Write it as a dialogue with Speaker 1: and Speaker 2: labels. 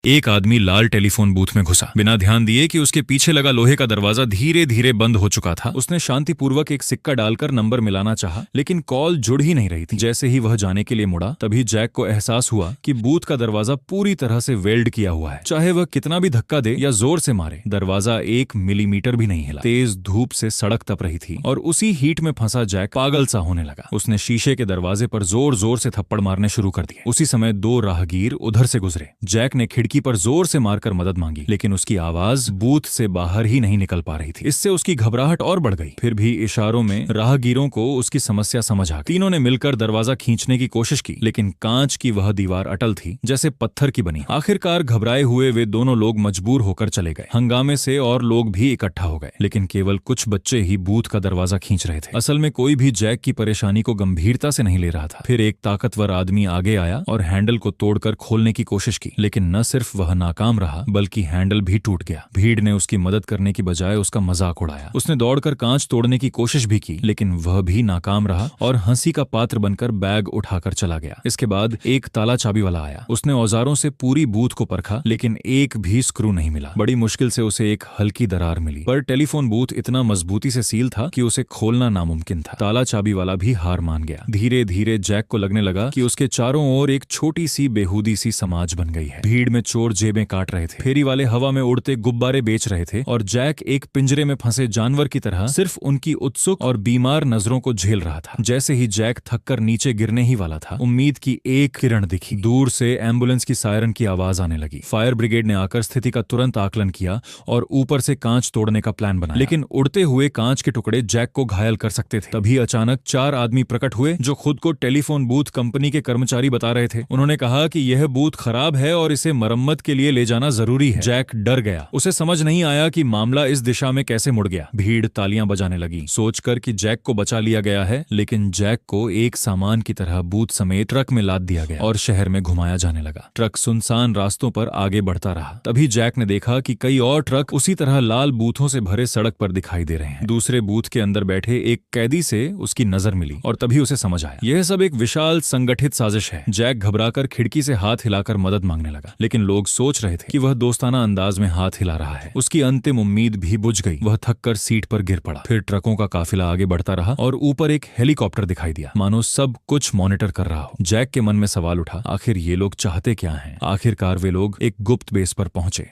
Speaker 1: एक आदमी लाल telephone booth में घुसा, बिना ध्यान दिए कि उसके पीछे लगा लोहे का दरवाजा धीरे धीरे बंद हो चुका था। उसने शांतिपूर्वक एक सिक्का डालकर नंबर मिलाना चाहा, लेकिन कॉल जुड़ ही नहीं रही थी। जैसे ही वह जाने के लिए मुड़ा, तभी जैक को एहसास हुआ कि बूथ का दरवाजा पूरी तरह से वेल्ड किया हुआ है। चाहे वह कितना भी धक्का दे या जोर से मारे, दरवाजा 1 मिलीमीटर भी नहीं हिला। तेज धूप से सड़क तप रही थी और उसी हीट में फंसा जैक पागल सा होने लगा। उसने शीशे के दरवाजे पर जोर जोर से थप्पड़ मारने शुरू कर दिए। उसी समय 2 राहगीर उधर से गुजरे। जैक ने खिड़की पर जोर से मारकर मदद मांगी, लेकिन उसकी आवाज बूथ से बाहर ही नहीं निकल पा रही थी। इससे उसकी घबराहट और बढ़ गई। फिर भी इशारों में राहगीरों को उसकी समस्या समझ आ गई। तीनों ने मिलकर दरवाजा खींचने की कोशिश की, लेकिन कांच की वह दीवार अटल थी, जैसे पत्थर की बनी। आखिरकार घबराए हुए वे दोनों लोग मजबूर होकर चले गए। हंगामे से और लोग भी इकट्ठा हो गए, लेकिन केवल कुछ बच्चे ही बूथ का दरवाजा खींच रहे थे। असल में कोई भी जैक की परेशानी को गंभीरता से नहीं ले रहा था। फिर एक ताकतवर आदमी आगे आया और हैंडल को तोड़कर खोलने की कोशिश की, लेकिन न सिर्फ वह नाकाम रहा, बल्कि हैंडल भी टूट गया। भीड़ ने उसकी मदद करने की बजाय उसका मजाक उड़ाया। उसने दौड़कर कांच तोड़ने की कोशिश भी की, लेकिन वह भी नाकाम रहा और हंसी का पात्र बनकर बैग उठाकर चला गया। इसके बाद एक ताला चाबी वाला आया। उसने औजारों से पूरी बूथ को परखा, लेकिन एक भी स्क्रू नहीं मिला। बड़ी मुश्किल से उसे एक हल्की दरार मिली, पर टेलीफोन बूथ इतना मजबूती से सील था कि उसे खोलना नामुमकिन था। ताला चाबी वाला भी हार मान गया। धीरे धीरे जैक को लगने लगा कि उसके चारों ओर एक छोटी सी बेहूदी सी समाज बन गई है। भीड़ में चोर जेबें काट रहे थे, फेरी वाले हवा में उड़ते गुब्बारे बेच रहे थे, और जैक एक पिंजरे में फंसे जानवर की तरह सिर्फ उनकी उत्सुक और बीमार नजरों को झेल रहा था। जैसे ही जैक थककर नीचे गिरने ही वाला था, उम्मीद की एक किरण दिखी। दूर से एम्बुलेंस की सायरन की आवाज आने लगी। फायर ब्रिगेड ने आकर स्थिति का तुरंत आकलन किया और ऊपर से कांच तोड़ने का प्लान बनाया, लेकिन उड़ते हुए कांच के टुकड़े जैक को घायल कर सकते थे। तभी अचानक 4 आदमी प्रकट हुए जो खुद को टेलीफोन बूथ कंपनी के कर्मचारी बता रहे थे। उन्होंने कहा कि यह बूथ खराब है और इसे मरम्मत के लिए ले जाना जरूरी है। जैक डर गया। उसे समझ नहीं आया कि मामला इस दिशा में कैसे मुड़ गया। भीड़ तालियां बजाने लगी, सोचकर कि जैक को बचा लिया गया है, लेकिन जैक को एक सामान की तरह बूथ समेत ट्रक में लाद दिया गया और शहर में घुमाया जाने लगा। ट्रक सुनसान रास्तों पर आगे बढ़ता रहा। तभी जैक ने देखा कि कई और ट्रक उसी तरह लाल बूथों से भरे सड़क पर दिखाई दे रहे हैं। दूसरे बूथ के अंदर बैठे एक कैदी से उसकी नजर मिली और तभी उसे समझ आया, यह सब एक विशाल संगठित साजिश है। जैक घबराकर खिड़की से हाथ हिलाकर मदद मांगने लगा, लेकिन लोग सोच रहे थे कि वह दोस्ताना अंदाज में हाथ हिला रहा है। उसकी अंतिम उम्मीद भी बुझ गई। वह थककर सीट पर गिर पड़ा। फिर ट्रकों का काफिला आगे बढ़ता रहा और ऊपर एक हेलीकॉप्टर दिखाई दिया, मानो सब कुछ मॉनिटर कर रहा हो। जैक के मन में सवाल उठा, आखिर ये लोग चाहते क्या हैं? आखिरकार वे लोग एक गुप्त बेस पर पहुंचे।